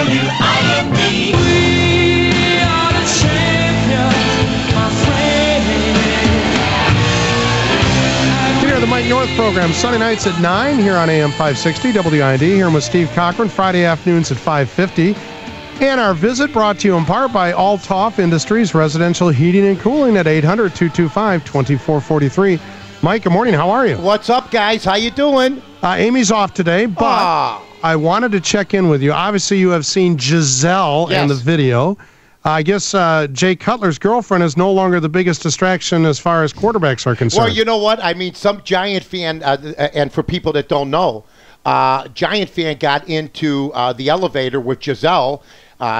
W-I-N-D. We are the champions, my friend. Here, the Mike North program, Sunday nights at 9 here on AM 560 WIND. Here with Steve Cochran, Friday afternoons at 5:50. And our visit brought to you in part by Altoff Industries, residential heating and cooling at 800-225-2443. Mike, good morning. How are you? What's up, guys? How you doing? Amy's off today, but I wanted to check in with you. Obviously, you have seen Giselle in the video. I guess Jay Cutler's girlfriend is no longer the biggest distraction as far as quarterbacks are concerned. Well, you know what? I mean, some Giant fan, and for people that don't know, Giant fan got into the elevator with Giselle.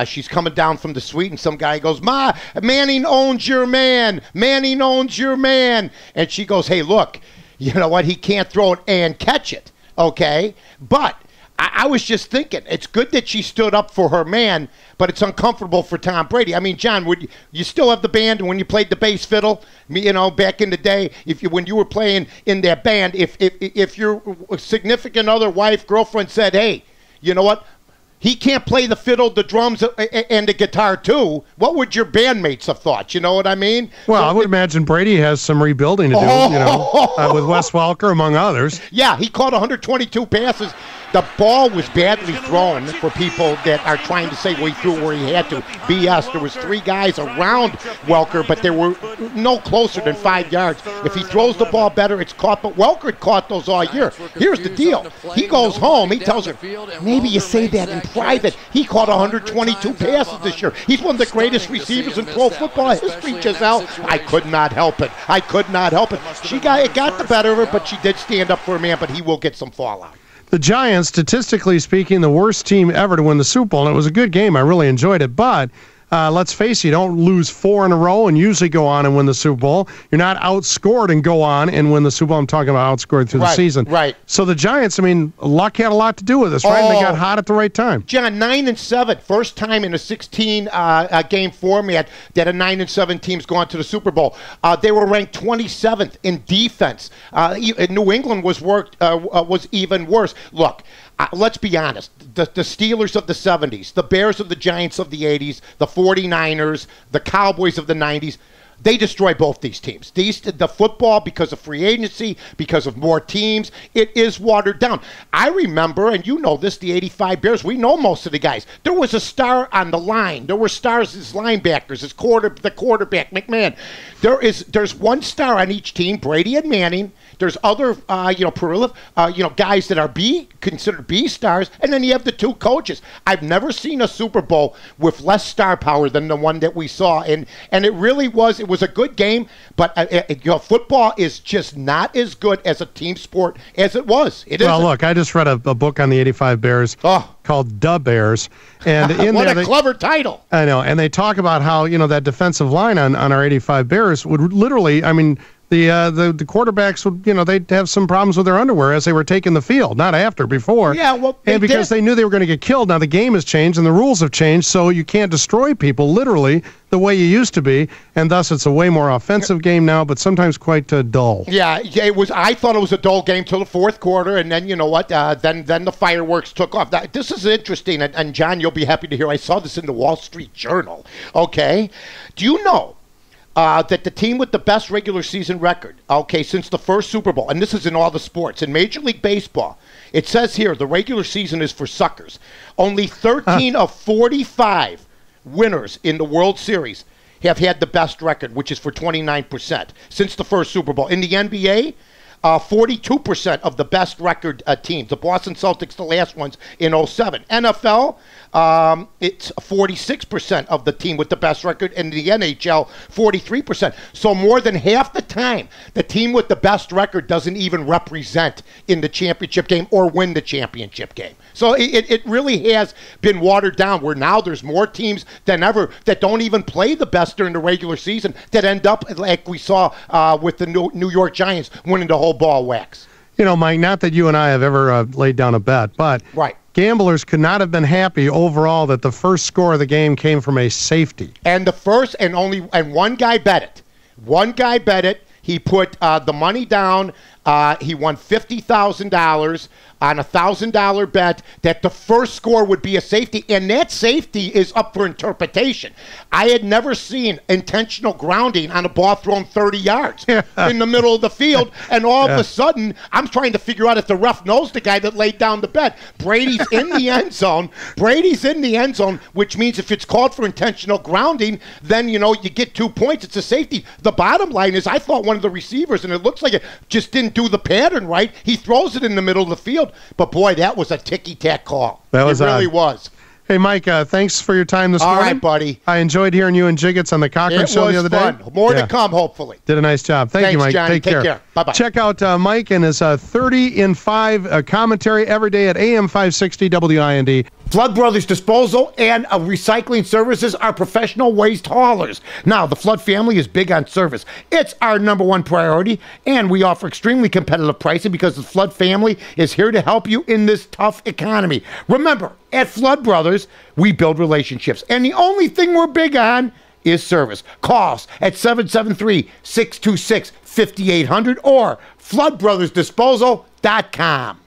She's coming down from the suite, and some guy goes, Manning owns your man. Manning owns your man. And she goes, hey, look, you know what? He can't throw it and catch it, okay? But I was just thinking, it's good that she stood up for her man, but it's uncomfortable for Tom Brady. I mean, John, would you still have the band when you played the bass fiddle? You know, back in the day, when you were playing in that band, if your significant other, wife, girlfriend said, hey, you know what? He can't play the fiddle, the drums, and the guitar, too. What would your bandmates have thought? You know what I mean? Well, I would imagine Brady has some rebuilding to do, with Wes Welker, among others. Yeah, he caught 122 passes. The ball was badly thrown for people that are trying to say, well, he threw where he had to. BS. There was 3 guys around Welker, but they were no closer than 5 yards. If he throws the ball better, it's caught. But Welker had caught those all year. Here's the deal. He goes home. He tells her, maybe you say that in private. He caught 122 passes this year. He's one of the greatest receivers in pro football history, Giselle. I could not help it. I could not help it. It got the better of her, but she did stand up for a man, but he will get some fallout. The Giants, statistically speaking, the worst team ever to win the Super Bowl, and it was a good game. I really enjoyed it, but let's face it, you don't lose 4 in a row and usually go on and win the Super Bowl. You're not outscored and go on and win the Super Bowl. I'm talking about outscored through the season. Right. So the Giants, I mean, luck had a lot to do with this, right? And they got hot at the right time. John, 9-7, first time in a 16-game format that a 9-7 team's gone to the Super Bowl. They were ranked 27th in defense. New England was even worse. Look, let's be honest. The Steelers of the 70s, the Bears of the Giants of the 80s, the 49ers, the Cowboys of the 90s, they destroy both these teams. The football, because of free agency, because of more teams, it is watered down. I remember, and you know this, the 85 Bears, we know most of the guys. There was a star on the line. There were stars as linebackers, as the quarterback, McMahon. There's one star on each team, Brady and Manning. There's other, guys that are considered B stars, and then you have the 2 coaches. I've never seen a Super Bowl with less star power than the one that we saw, and it really was. It was a good game, but football is just not as good as a team sport as it was. Look, I just read a book on the 85 Bears called "Da Bears," and what a clever title! I know, and they talk about how that defensive line on our 85 Bears would literally, I mean. The quarterbacks would, they'd have some problems with their underwear as they were taking the field, not after, before. Yeah, well, because they knew they were going to get killed. Now the game has changed and the rules have changed, so you can't destroy people literally the way you used to be, and thus it's a way more offensive game now, but sometimes quite dull. Yeah, it was. I thought it was a dull game till the fourth quarter, and then you know what? Then the fireworks took off. This is interesting, and John, you'll be happy to hear. I saw this in the Wall Street Journal. Okay, do you know? That the team with the best regular season record, since the first Super Bowl, and this is in all the sports, in Major League Baseball, it says here the regular season is for suckers. Only 13 of 45 winners in the World Series have had the best record, which is for 29% since the first Super Bowl. In the NBA, 42% of the best record teams. The Boston Celtics, the last ones in 07. NFL, it's 46% of the team with the best record. And the NHL, 43%. So more than half the time, the team with the best record doesn't even represent in the championship game or win the championship game. So it really has been watered down, where now there's more teams than ever that don't even play the best during the regular season that end up like we saw with the New York Giants winning the whole ball wax. Mike, not that you and I have ever laid down a bet, but gamblers could not have been happy overall that the first score of the game came from a safety. And one guy bet it. One guy bet it. He put the money down He won $50,000 on a $1,000 bet that the first score would be a safety, and that safety is up for interpretation. I had never seen intentional grounding on a ball thrown 30 yards in the middle of the field, and all of a sudden, I'm trying to figure out if the ref knows the guy that laid down the bet. Brady's in the end zone. Brady's in the end zone, which means if it's called for intentional grounding, then, you get 2 points. It's a safety. The bottom line is I thought one of the receivers, and it looks like it just didn't do the pattern right. He throws it in the middle of the field. But, boy, that was a ticky-tack call. It really was. Hey, Mike, thanks for your time this morning. All right, buddy. I enjoyed hearing you and Jiggets on the Cochran Show the other day. More to come, hopefully. Did a nice job. Thanks, you, Mike. Johnny. Take care. Bye-bye. Check out Mike and his 30 in 5 commentary every day at AM 560 WIND. Flood Brothers Disposal and Recycling Services are professional waste haulers. Now, the Flood family is big on service. It's our #1 priority, and we offer extremely competitive pricing because the Flood family is here to help you in this tough economy. Remember, at Flood Brothers, we build relationships, and the only thing we're big on is service. Call us at 773-626-5800 or floodbrothersdisposal.com.